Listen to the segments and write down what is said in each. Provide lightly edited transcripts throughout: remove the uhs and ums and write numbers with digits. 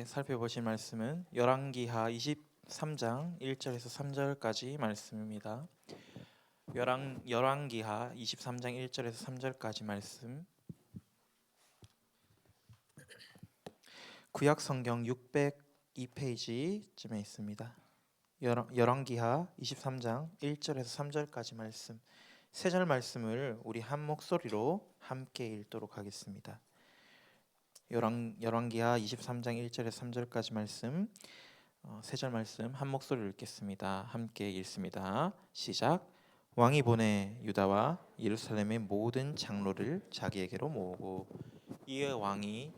함께 살펴보실 말씀은 열왕기하 23장 1절에서 3절까지 말씀입니다. 열왕기하 23장 1절에서 3절까지 말씀. 구약 성경 602페이지쯤에 있습니다. 열왕기하 23장 1절에서 3절까지 말씀. 세 절 말씀을 우리 한 목소리로 함께 읽도록 하겠습니다. 열왕기하 23장 1절에서 3절까지 말씀, 세 절 말씀 한 목소리로 읽겠습니다. 함께 읽습니다. 시작. 왕이 보내 유다와 예루살렘의 모든 장로를 자기에게로 모으고 이에 왕이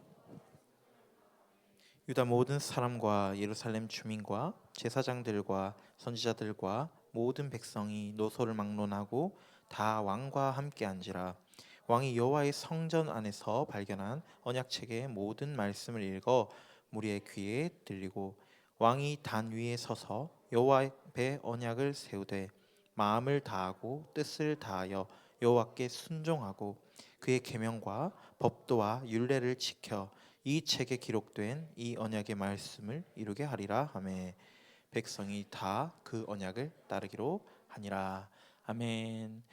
유다 모든 사람과 예루살렘 주민과 제사장들과 선지자들과 모든 백성이 노소를 막론하고 다 왕과 함께 앉으라. 왕이 여호와의 성전 안에서 발견한 언약책의 모든 말씀을 읽어 무리의 귀에 들리고 왕이 단 위에 서서 여호와 앞에 언약을 세우되 마음을 다하고 뜻을 다하여 여호와께 순종하고 그의 계명과 법도와 율례를 지켜 이 책에 기록된 이 언약의 말씀을 이루게 하리라 하매 백성이 다 그 언약을 따르기로 하니라. 아멘.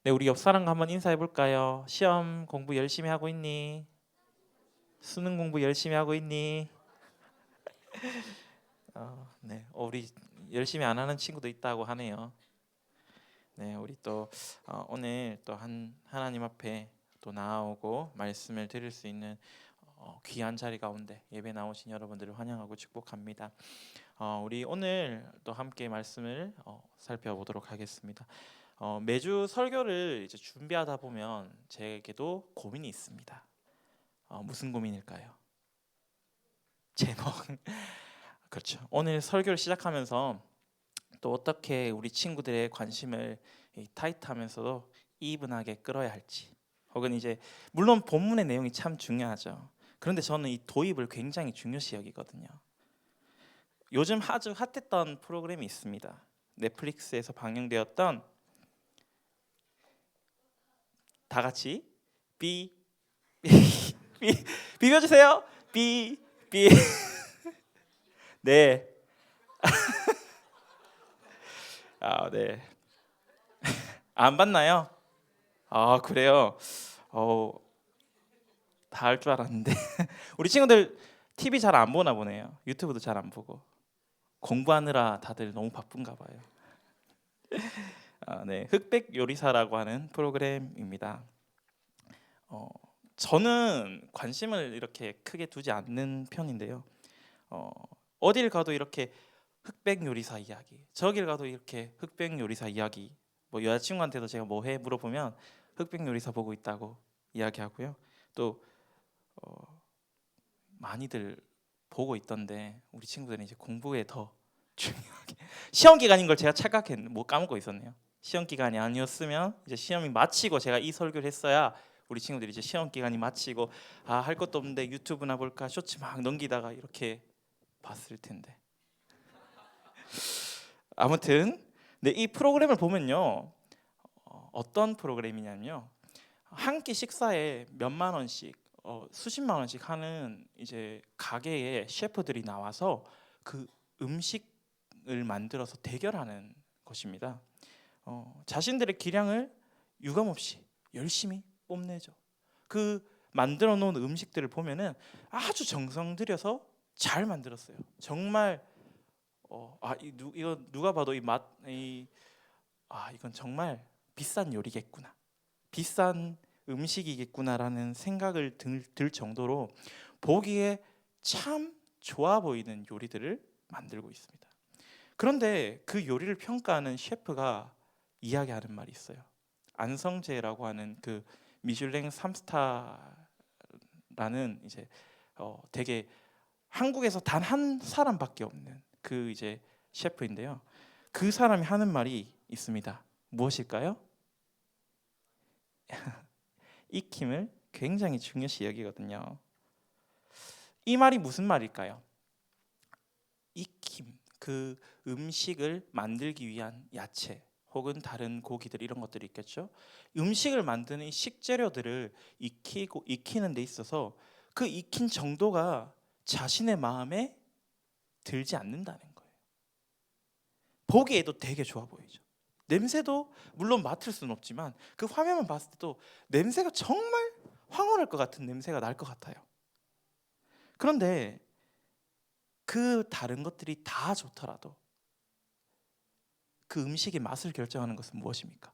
네, 우리 옆 사람과 한번 인사해 볼까요? 시험 공부 열심히 하고 있니? 수능 공부 열심히 하고 있니? 네, 우리 열심히 안 하는 친구도 있다고 하네요. 네, 우리 또 오늘 또 하나님 앞에 또 나아오고 말씀을 드릴 수 있는 귀한 자리 가운데 예배 나오신 여러분들을 환영하고 축복합니다. 우리 오늘 또 함께 말씀을 살펴보도록 하겠습니다. 매주 설교를 이제 준비하다 보면 제게도 고민이 있습니다. 무슨 고민일까요? 제목. 그렇죠. 오늘 설교를 시작하면서 또 어떻게 우리 친구들의 관심을 타이트하면서도 이분하게 끌어야 할지, 혹은 이제 물론 본문의 내용이 참 중요하죠. 그런데 저는 이 도입을 굉장히 중요시 여기거든요. 요즘 아주 핫했던 프로그램이 있습니다. 넷플릭스에서 방영되었던 다 같이 비벼주세요. 비 네. 네. 안 봤나요? 그래요. 다 할 줄 알았는데 우리 친구들 TV 잘 안 보나 보네요. 유튜브도 잘 안 보고 공부하느라 다들 너무 바쁜가 봐요. 네, 흑백 요리사라고 하는 프로그램입니다. 저는 관심을 이렇게 크게 두지 않는 편인데요. 어딜 가도 이렇게 흑백 요리사 이야기, 저길 가도 이렇게 흑백 요리사 이야기. 뭐 여자친구한테도 제가 뭐 해 물어보면 흑백 요리사 보고 있다고 이야기하고요. 또 많이들 보고 있던데 우리 친구들은 이제 공부에 더 중요하게 시험 기간인 걸 제가 착각했는데 뭐 까먹고 있었네요. 시험 기간이 아니었으면 이제 시험이 마치고 제가 이 설교를 했어야 우리 친구들이 이제 시험 기간이 마치고 할 것도 없는데 유튜브나 볼까 쇼츠 막 넘기다가 이렇게 봤을 텐데. 아무튼 네, 이 프로그램을 보면요, 어떤 프로그램이냐면요, 한 끼 식사에 몇만 원씩, 수십만 원씩 하는 이제 가게의 셰프들이 나와서 그 음식을 만들어서 대결하는 것입니다. 자신들의 기량을 유감없이 열심히 뽐내죠. 그 만들어 놓은 음식들을 보면은 아주 정성 들여서 잘 만들었어요. 정말 이거 누가 봐도 이건 정말 비싼 요리겠구나, 비싼 음식이겠구나라는 생각을 들 정도로 보기에 참 좋아 보이는 요리들을 만들고 있습니다. 그런데 그 요리를 평가하는 셰프가 이야기하는 말이 있어요. 안성재라고 하는 그 미슐랭 3스타라는 이제 되게 한국에서 단 한 사람밖에 없는 그 이제 셰프인데요. 그 사람이 하는 말이 있습니다. 무엇일까요? 익힘을 굉장히 중요시 여기거든요. 이 말이 무슨 말일까요? 익힘, 그 음식을 만들기 위한 야채 혹은 다른 고기들, 이런 것들이 있겠죠. 음식을 만드는 이 식재료들을 익히는 데 있어서 그 익힌 정도가 자신의 마음에 들지 않는다는 거예요. 보기에도 되게 좋아 보이죠. 냄새도 물론 맡을 수는 없지만 그 화면만 봤을 때도 냄새가 정말 황홀할 것 같은 냄새가 날 것 같아요. 그런데 그 다른 것들이 다 좋더라도 그 음식의 맛을 결정하는 것은 무엇입니까?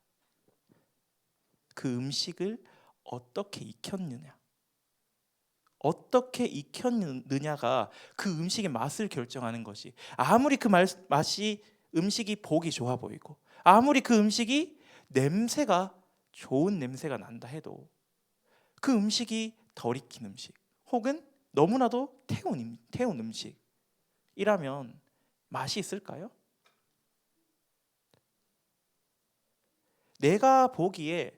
그 음식을 어떻게 익혔느냐, 어떻게 익혔느냐가 그 음식의 맛을 결정하는 것이, 아무리 그 맛이 음식이 보기 좋아 보이고 아무리 그 음식이 냄새가 좋은 냄새가 난다 해도 그 음식이 덜 익힌 음식 혹은 너무나도 태운 음식이라면 맛이 있을까요? 내가 보기에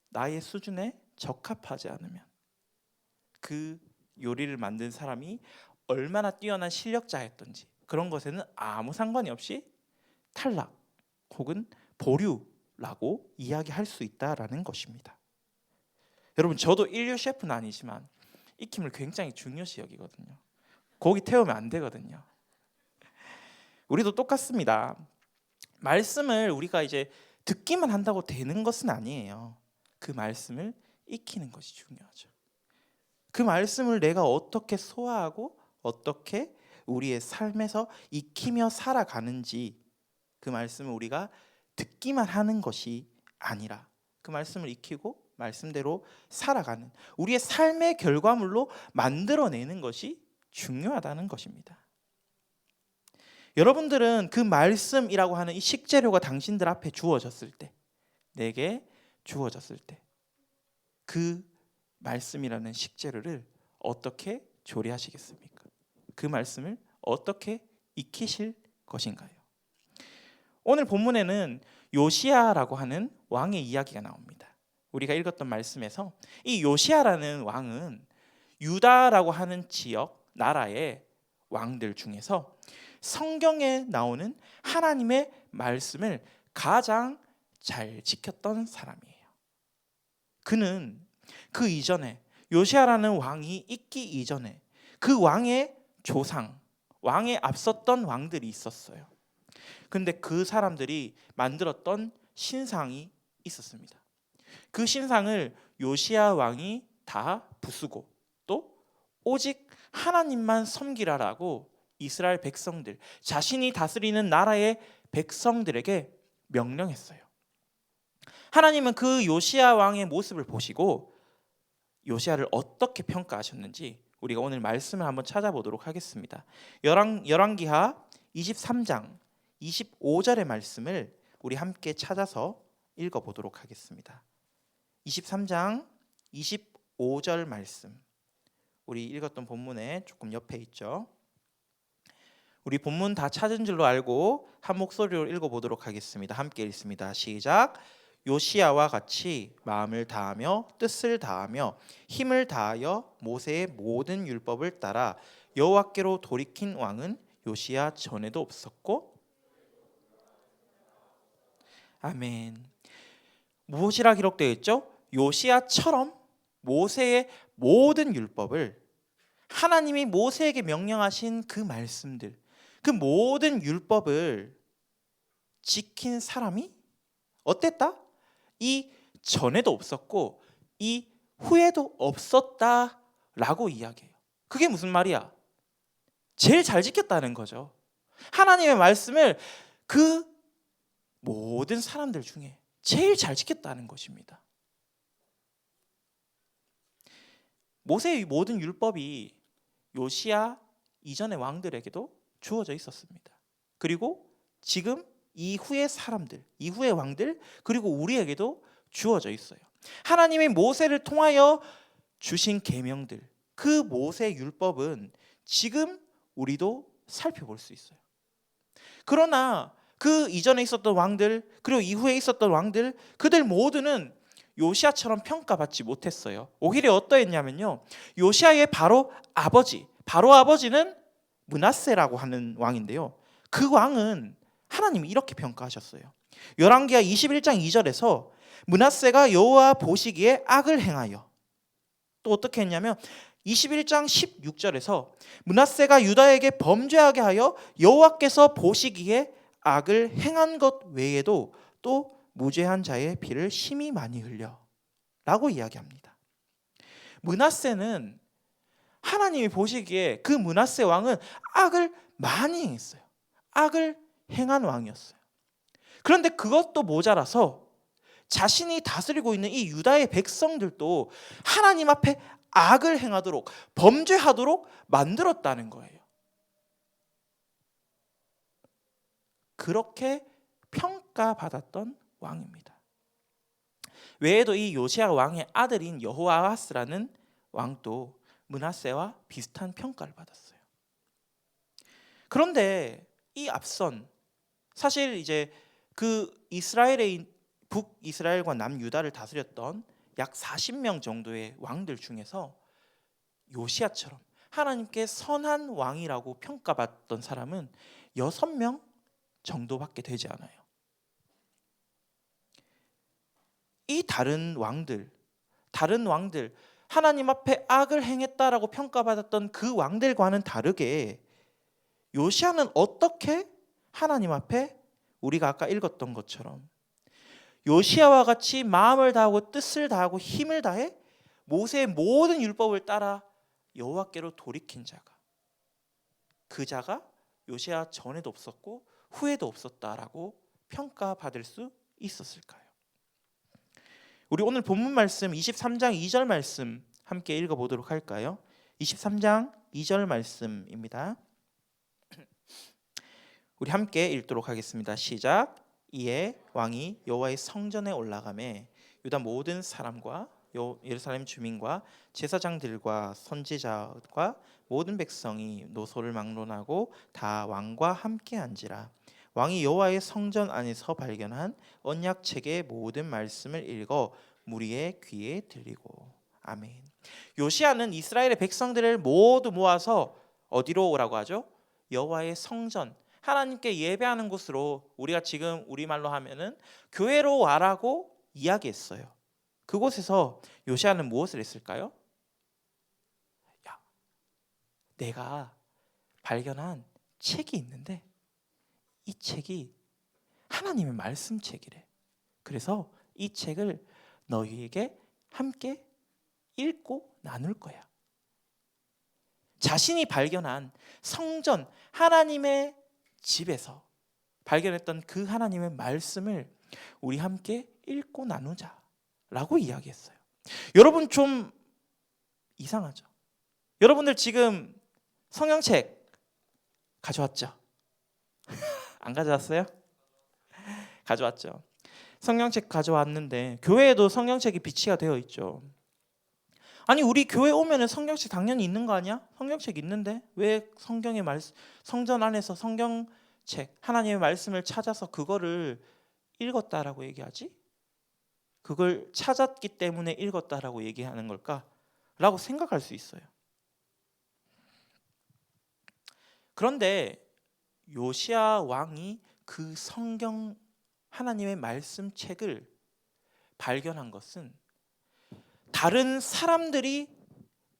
나의 수준에 적합하지 않으면 그 요리를 만든 사람이 얼마나 뛰어난 실력자였던지 그런 것에는 아무 상관이 없이 탈락 혹은 보류라고 이야기할 수 있다라는 것입니다. 여러분, 저도 인류 셰프는 아니지만 익힘을 굉장히 중요시 여기거든요. 고기 태우면 안 되거든요. 우리도 똑같습니다. 말씀을 우리가 이제 듣기만 한다고 되는 것은 아니에요. 그 말씀을 익히는 것이 중요하죠. 그 말씀을 내가 어떻게 소화하고 어떻게 우리의 삶에서 익히며 살아가는지, 그 말씀을 우리가 듣기만 하는 것이 아니라 그 말씀을 익히고 말씀대로 살아가는 우리의 삶의 결과물로 만들어내는 것이 중요하다는 것입니다. 여러분들은 그 말씀이라고 하는 이 식재료가 당신들 앞에 주어졌을 때, 내게 주어졌을 때 그 말씀이라는 식재료를 어떻게 조리하시겠습니까? 그 말씀을 어떻게 익히실 것인가요? 오늘 본문에는 요시야라고 하는 왕의 이야기가 나옵니다. 우리가 읽었던 말씀에서 이 요시야라는 왕은 유다라고 하는 지역 나라의 왕들 중에서 성경에 나오는 하나님의 말씀을 가장 잘 지켰던 사람이에요. 그는 그 이전에, 요시야라는 왕이 있기 이전에 그 왕의 조상, 왕에 앞섰던 왕들이 있었어요. 근데 그 사람들이 만들었던 신상이 있었습니다. 그 신상을 요시야 왕이 다 부수고 또 오직 하나님만 섬기라라고 이스라엘 백성들, 자신이 다스리는 나라의 백성들에게 명령했어요. 하나님은 그 요시야 왕의 모습을 보시고 요시야를 어떻게 평가하셨는지 우리가 오늘 말씀을 한번 찾아보도록 하겠습니다. 열왕기하 23장 25절의 말씀을 우리 함께 찾아서 읽어보도록 하겠습니다. 23장 25절 말씀, 우리 읽었던 본문에 조금 옆에 있죠. 우리 본문 다 찾은 줄로 알고 한 목소리로 읽어보도록 하겠습니다. 함께 읽습니다. 시작. 요시야와 같이 마음을 다하며 뜻을 다하며 힘을 다하여 모세의 모든 율법을 따라 여호와께로 돌이킨 왕은 요시야 전에도 없었고. 아멘. 무엇이라 기록되어 있죠? 요시야처럼 모세의 모든 율법을, 하나님이 모세에게 명령하신 그 말씀들, 그 모든 율법을 지킨 사람이 어땠다? 이 전에도 없었고 이 후에도 없었다라고 이야기해요. 그게 무슨 말이야? 제일 잘 지켰다는 거죠. 하나님의 말씀을 그 모든 사람들 중에 제일 잘 지켰다는 것입니다. 모세의 모든 율법이 요시야 이전의 왕들에게도 주어져 있었습니다. 그리고 지금 이후의 사람들, 이후의 왕들, 그리고 우리에게도 주어져 있어요. 하나님이 모세를 통하여 주신 계명들, 그 모세 율법은 지금 우리도 살펴볼 수 있어요. 그러나 그 이전에 있었던 왕들, 그리고 이후에 있었던 왕들, 그들 모두는 요시야처럼 평가받지 못했어요. 오히려 어떠했냐면요, 요시야의 바로 아버지는 므낫세라고 하는 왕인데요, 그 왕은 하나님이 이렇게 평가하셨어요. 열왕기하 21장 2절에서 므낫세가 여호와 보시기에 악을 행하여, 또 어떻게 했냐면 21장 16절에서 므낫세가 유다에게 범죄하게 하여 여호와께서 보시기에 악을 행한 것 외에도 또 무죄한 자의 피를 심히 많이 흘려 라고 이야기합니다. 므낫세는 하나님이 보시기에 그 므낫세 왕은 악을 많이 행했어요. 악을 행한 왕이었어요. 그런데 그것도 모자라서 자신이 다스리고 있는 이 유다의 백성들도 하나님 앞에 악을 행하도록, 범죄하도록 만들었다는 거예요. 그렇게 평가받았던 왕입니다. 외에도 이 요시야 왕의 아들인 여호아하스라는 왕도 므낫세와 비슷한 평가를 받았어요. 그런데 이 앞선 사실 이제 그 이스라엘의 북이스라엘과 남유다를 다스렸던 약 40명 정도의 왕들 중에서 요시야처럼 하나님께 선한 왕이라고 평가받던 사람은 6명 정도밖에 되지 않아요. 이 다른 왕들 하나님 앞에 악을 행했다라고 평가받았던 그 왕들과는 다르게 요시야는 어떻게 하나님 앞에 우리가 아까 읽었던 것처럼 요시야와 같이 마음을 다하고 뜻을 다하고 힘을 다해 모세의 모든 율법을 따라 여호와께로 돌이킨 자가, 그 자가 요시야 전에도 없었고 후에도 없었다라고 평가받을 수 있었을까요? 우리 오늘 본문 말씀 23장 2절 말씀 함께 읽어보도록 할까요? 23장 2절 말씀입니다. 우리 함께 읽도록 하겠습니다. 시작. 이에 왕이 여호와의 성전에 올라가매 유다 모든 사람과 예루살렘 주민과 제사장들과 선지자와 모든 백성이 노소를 막론하고 다 왕과 함께 앉으라. 왕이 여호와의 성전 안에서 발견한 언약책의 모든 말씀을 읽어 무리의 귀에 들리고. 아멘. 요시야는 이스라엘의 백성들을 모두 모아서 어디로 오라고 하죠? 여호와의 성전, 하나님께 예배하는 곳으로, 우리가 지금 우리말로 하면은 교회로 와라고 이야기했어요. 그곳에서 요시야는 무엇을 했을까요? 내가 발견한 책이 있는데 이 책이 하나님의 말씀책이래. 그래서 이 책을 너희에게 함께 읽고 나눌 거야. 자신이 발견한 성전, 하나님의 집에서 발견했던 그 하나님의 말씀을 우리 함께 읽고 나누자라고 이야기했어요. 여러분 좀 이상하죠? 여러분들 지금 성경책 가져왔죠? 안 가져왔어요? 가져왔죠. 성경책 가져왔는데 교회에도 성경책이 비치가 되어 있죠. 아니 우리 교회 오면은 성경책 당연히 있는 거 아니야? 성경책 있는데 왜 성경의 말씀, 성전 안에서 성경책, 하나님의 말씀을 찾아서 그거를 읽었다라고 얘기하지? 그걸 찾았기 때문에 읽었다라고 얘기하는 걸까? 라고 생각할 수 있어요. 그런데 요시야 왕이 그 성경 하나님의 말씀책을 발견한 것은 다른 사람들이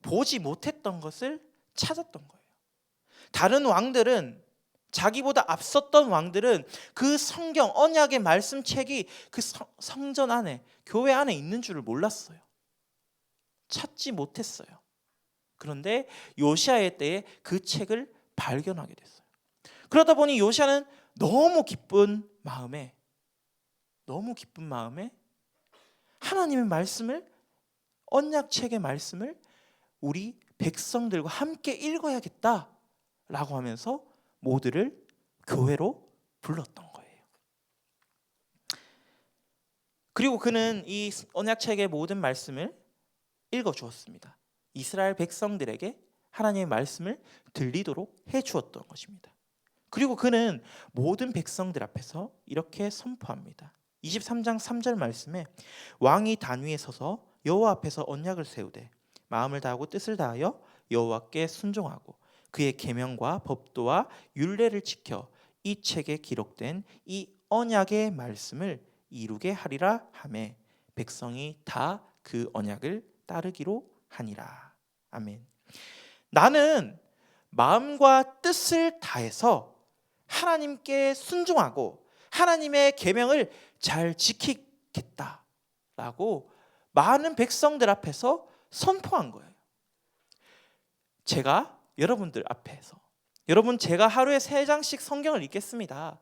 보지 못했던 것을 찾았던 거예요. 다른 왕들은, 자기보다 앞섰던 왕들은 그 성경 언약의 말씀책이 그 성전 안에, 교회 안에 있는 줄을 몰랐어요. 찾지 못했어요. 그런데 요시야의 때에 그 책을 발견하게 됐어요. 그러다 보니 요시야는 너무 기쁜 마음에 하나님의 말씀을, 언약책의 말씀을 우리 백성들과 함께 읽어야겠다라고 하면서 모두를 교회로 불렀던 거예요. 그리고 그는 이 언약책의 모든 말씀을 읽어주었습니다. 이스라엘 백성들에게 하나님의 말씀을 들리도록 해주었던 것입니다. 그리고 그는 모든 백성들 앞에서 이렇게 선포합니다. 23장 3절 말씀에 왕이 단 위에 서서 여호와 앞에서 언약을 세우되 마음을 다하고 뜻을 다하여 여호와께 순종하고 그의 계명과 법도와 율례를 지켜 이 책에 기록된 이 언약의 말씀을 이루게 하리라 하매 백성이 다 그 언약을 따르기로 하니라. 아멘. 나는 마음과 뜻을 다해서 하나님께 순종하고 하나님의 계명을 잘 지키겠다라고 많은 백성들 앞에서 선포한 거예요. 제가 여러분들 앞에서 여러분 제가 하루에 3장씩 성경을 읽겠습니다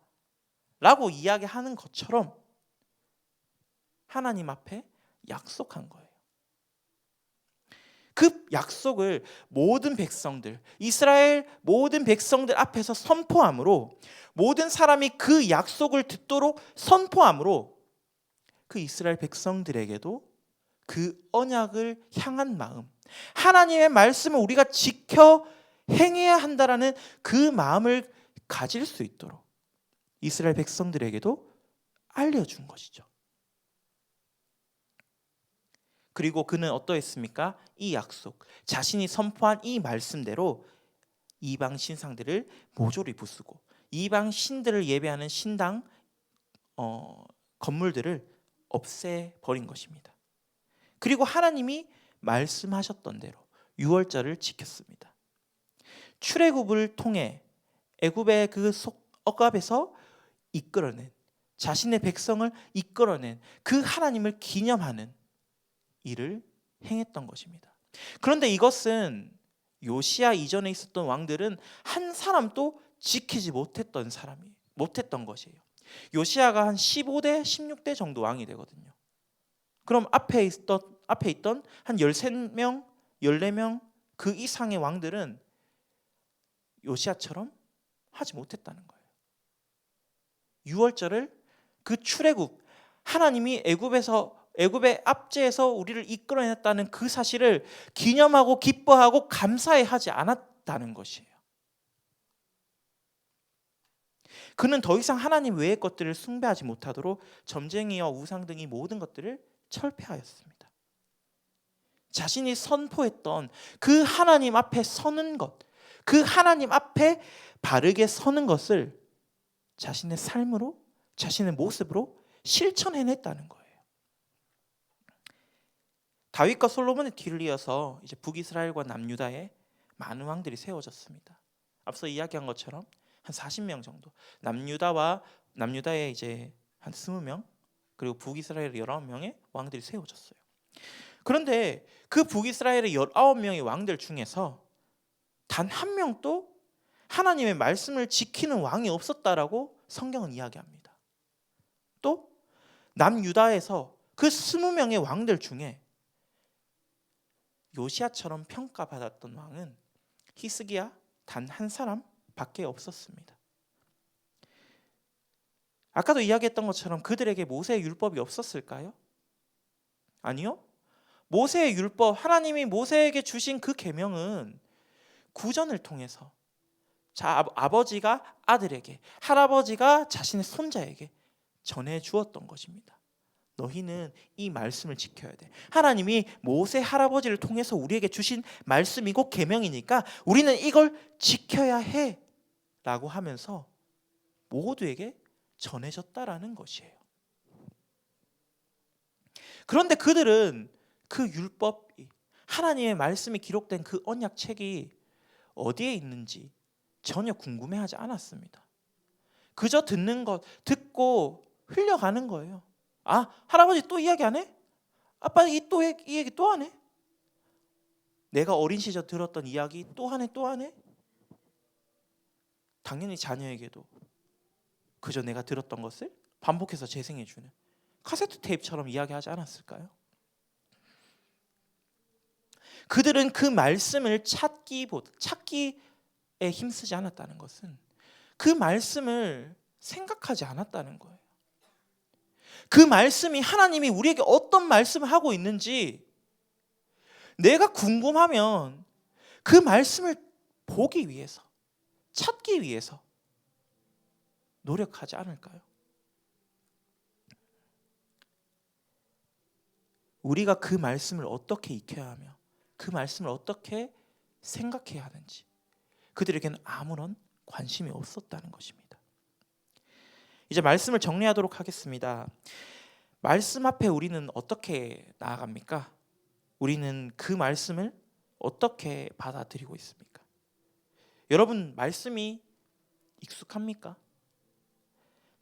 라고 이야기하는 것처럼 하나님 앞에 약속한 거예요. 그 약속을 모든 백성들, 이스라엘 모든 백성들 앞에서 선포함으로 모든 사람이 그 약속을 듣도록 선포함으로 그 이스라엘 백성들에게도 그 언약을 향한 마음, 하나님의 말씀을 우리가 지켜 행해야 한다라는 그 마음을 가질 수 있도록 이스라엘 백성들에게도 알려준 것이죠. 그리고 그는 어떠했습니까? 이 약속, 자신이 선포한 이 말씀대로 이방 신상들을 모조리 부수고 이방 신들을 예배하는 신당 건물들을 없애버린 것입니다. 그리고 하나님이 말씀하셨던 대로 유월절을 지켰습니다. 출애굽을 통해 애굽의 그 억압에서 이끌어낸 자신의 백성을 이끌어낸 그 하나님을 기념하는 일을 행했던 것입니다. 그런데 이것은 요시야 이전에 있었던 왕들은 한 사람도 지키지 못했던 것이에요. 요시야가 한 15대, 16대 정도 왕이 되거든요. 그럼 앞에 있던 한 13명, 14명 그 이상의 왕들은 요시야처럼 하지 못했다는 거예요. 유월절을 그 출애굽, 하나님이 애굽의 압제에서 우리를 이끌어냈다는 그 사실을 기념하고 기뻐하고 감사해하지 않았다는 것이에요. 그는 더 이상 하나님 외의 것들을 숭배하지 못하도록 점쟁이와 우상 등이 모든 것들을 철폐하였습니다. 자신이 선포했던 그 하나님 앞에 서는 것, 그 하나님 앞에 바르게 서는 것을 자신의 삶으로, 자신의 모습으로 실천해냈다는 거예요. 다윗과 솔로몬의 뒤를 이어서 이제 북이스라엘과 남유다에 많은 왕들이 세워졌습니다. 앞서 이야기한 것처럼 한 40명 정도, 남유다에 이제 한 20명, 그리고 북이스라엘에 19명의 왕들이 세워졌어요. 그런데 그 북이스라엘의 19명의 왕들 중에서 단 한 명도 하나님의 말씀을 지키는 왕이 없었다라고 성경은 이야기합니다. 또 남유다에서 그 20명의 왕들 중에 요시야처럼 평가받았던 왕은 히스기야 단 한 사람밖에 없었습니다. 아까도 이야기했던 것처럼 그들에게 모세의 율법이 없었을까요? 아니요. 모세의 율법, 하나님이 모세에게 주신 그 계명은 구전을 통해서 아버지가 아들에게, 할아버지가 자신의 손자에게 전해 주었던 것입니다. 너희는 이 말씀을 지켜야 돼. 하나님이 모세 할아버지를 통해서 우리에게 주신 말씀이고 계명이니까 우리는 이걸 지켜야 해 라고 하면서 모두에게 전해졌다라는 것이에요. 그런데 그들은 그 율법, 하나님의 말씀이 기록된 그 언약책이 어디에 있는지 전혀 궁금해하지 않았습니다. 그저 듣는 것, 듣고 흘려가는 거예요. 아, 할아버지 또 이야기 안 해? 아빠 이 얘기 또 안 해? 내가 어린 시절 들었던 이야기 또 하네 또 하네? 당연히 자녀에게도 그저 내가 들었던 것을 반복해서 재생해주는 카세트 테이프처럼 이야기하지 않았을까요? 그들은 그 말씀을 찾기에 힘쓰지 않았다는 것은 그 말씀을 생각하지 않았다는 거예요. 그 말씀이 하나님이 우리에게 어떤 말씀을 하고 있는지 내가 궁금하면 그 말씀을 보기 위해서, 찾기 위해서 노력하지 않을까요? 우리가 그 말씀을 어떻게 익혀야 하며 그 말씀을 어떻게 생각해야 하는지 그들에게는 아무런 관심이 없었다는 것입니다. 이제 말씀을 정리하도록 하겠습니다. 말씀 앞에 우리는 어떻게 나아갑니까? 우리는 그 말씀을 어떻게 받아들이고 있습니까? 여러분 말씀이 익숙합니까?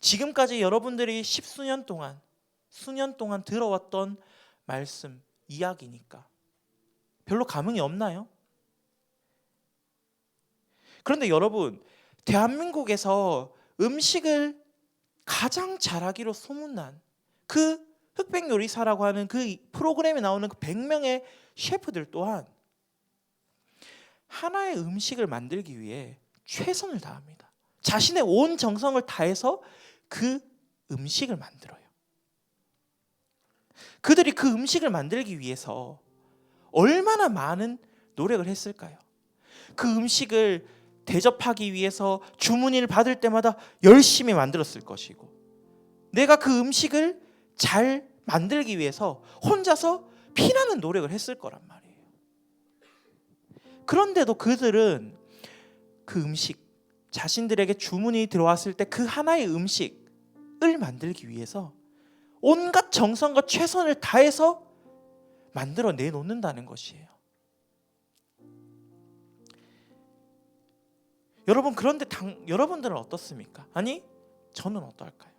지금까지 여러분들이 수년 동안 들어왔던 말씀, 이야기니까 별로 감흥이 없나요? 그런데 여러분, 대한민국에서 음식을 가장 잘하기로 소문난 그 흑백 요리사라고 하는 그 프로그램에 나오는 그 100명의 셰프들 또한 하나의 음식을 만들기 위해 최선을 다합니다. 자신의 온 정성을 다해서 그 음식을 만들어요. 그들이 그 음식을 만들기 위해서 얼마나 많은 노력을 했을까요? 그 음식을 대접하기 위해서 주문을 받을 때마다 열심히 만들었을 것이고, 내가 그 음식을 잘 만들기 위해서 혼자서 피나는 노력을 했을 거란 말이에요. 그런데도 그들은 그 음식, 자신들에게 주문이 들어왔을 때 그 하나의 음식을 만들기 위해서 온갖 정성과 최선을 다해서 만들어 내놓는다는 것이에요. 여러분, 그런데 여러분들은 어떻습니까? 아니, 저는 어떨까요?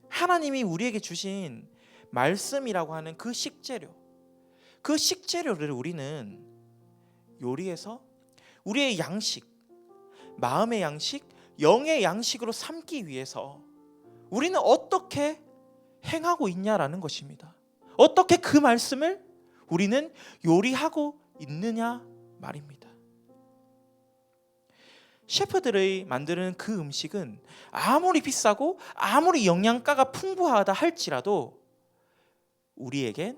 하나님이 우리에게 주신 말씀이라고 하는 그 식재료를 우리는 요리해서 우리의 양식, 마음의 양식, 영의 양식으로 삼기 위해서 우리는 어떻게 행하고 있냐라는 것입니다. 어떻게 그 말씀을 우리는 요리하고 있느냐 말입니다. 셰프들의 만드는 그 음식은 아무리 비싸고 아무리 영양가가 풍부하다 할지라도 우리에겐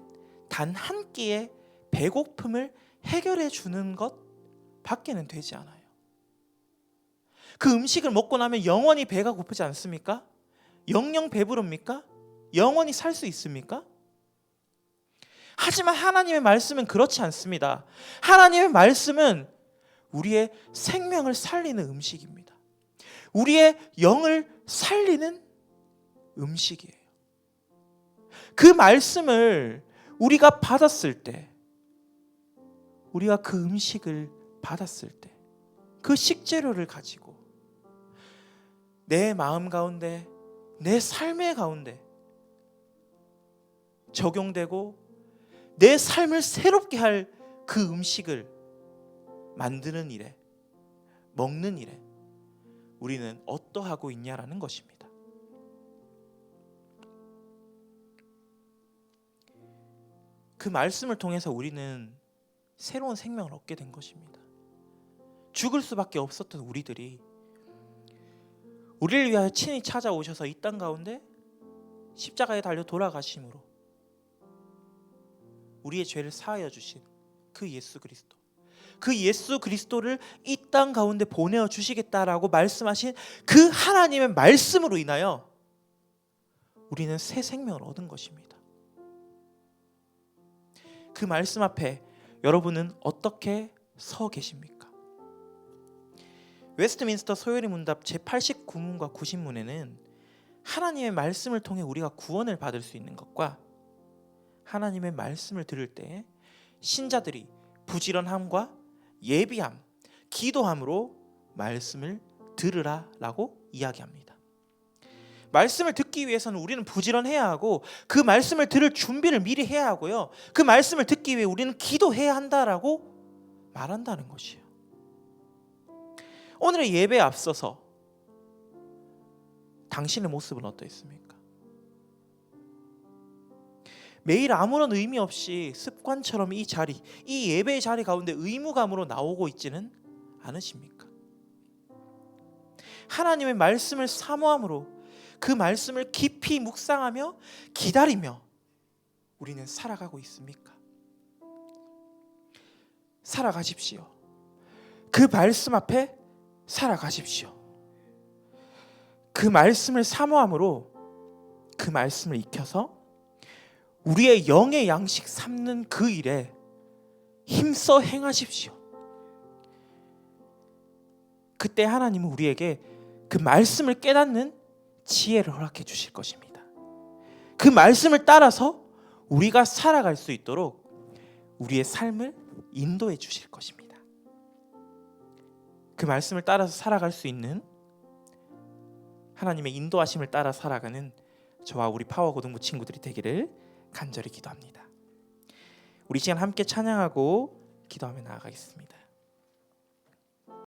단 한 끼의 배고픔을 해결해 주는 것 밖에는 되지 않아요. 그 음식을 먹고 나면 영원히 배가 고프지 않습니까? 영영 배부릅니까? 영원히 살 수 있습니까? 하지만 하나님의 말씀은 그렇지 않습니다. 하나님의 말씀은 우리의 생명을 살리는 음식입니다. 우리의 영을 살리는 음식이에요. 그 말씀을 우리가 받았을 때, 우리가 그 음식을 받았을 때, 그 식재료를 가지고 내 마음 가운데, 내 삶의 가운데 적용되고 내 삶을 새롭게 할 그 음식을 만드는 일에, 먹는 일에 우리는 어떠하고 있냐라는 것입니다. 그 말씀을 통해서 우리는 새로운 생명을 얻게 된 것입니다. 죽을 수밖에 없었던 우리들이 우리를 위하여 친히 찾아오셔서 이 땅 가운데 십자가에 달려 돌아가심으로 우리의 죄를 사하여 주신 그 예수 그리스도, 그 예수 그리스도를 이 땅 가운데 보내어 주시겠다라고 말씀하신 그 하나님의 말씀으로 인하여 우리는 새 생명을 얻은 것입니다. 그 말씀 앞에 여러분은 어떻게 서 계십니까? 웨스트민스터 소요리 문답 제89문과 90문에는 하나님의 말씀을 통해 우리가 구원을 받을 수 있는 것과 하나님의 말씀을 들을 때 신자들이 부지런함과 예비함, 기도함으로 말씀을 들으라라고 이야기합니다. 말씀을 듣기 위해서는 우리는 부지런해야 하고 그 말씀을 들을 준비를 미리 해야 하고요. 그 말씀을 듣기 위해 우리는 기도해야 한다라고 말한다는 것이에요. 오늘의 예배에 앞서서 당신의 모습은 어떠했습니까? 매일 아무런 의미 없이 습관처럼 이 예배의 자리 가운데 의무감으로 나오고 있지는 않으십니까? 하나님의 말씀을 사모함으로 그 말씀을 깊이 묵상하며 기다리며 우리는 살아가고 있습니까? 살아가십시오. 그 말씀 앞에 살아가십시오. 그 말씀을 사모함으로 그 말씀을 익혀서 우리의 영의 양식 삼는 그 일에 힘써 행하십시오. 그때 하나님은 우리에게 그 말씀을 깨닫는 지혜를 허락해 주실 것입니다. 그 말씀을 따라서 우리가 살아갈 수 있도록 우리의 삶을 인도해 주실 것입니다. 그 말씀을 따라서 살아갈 수 있는, 하나님의 인도하심을 따라 살아가는 저와 우리 파워고등부 친구들이 되기를 간절히 기도합니다. 우리 시간 함께 찬양하고 기도하며 나아가겠습니다.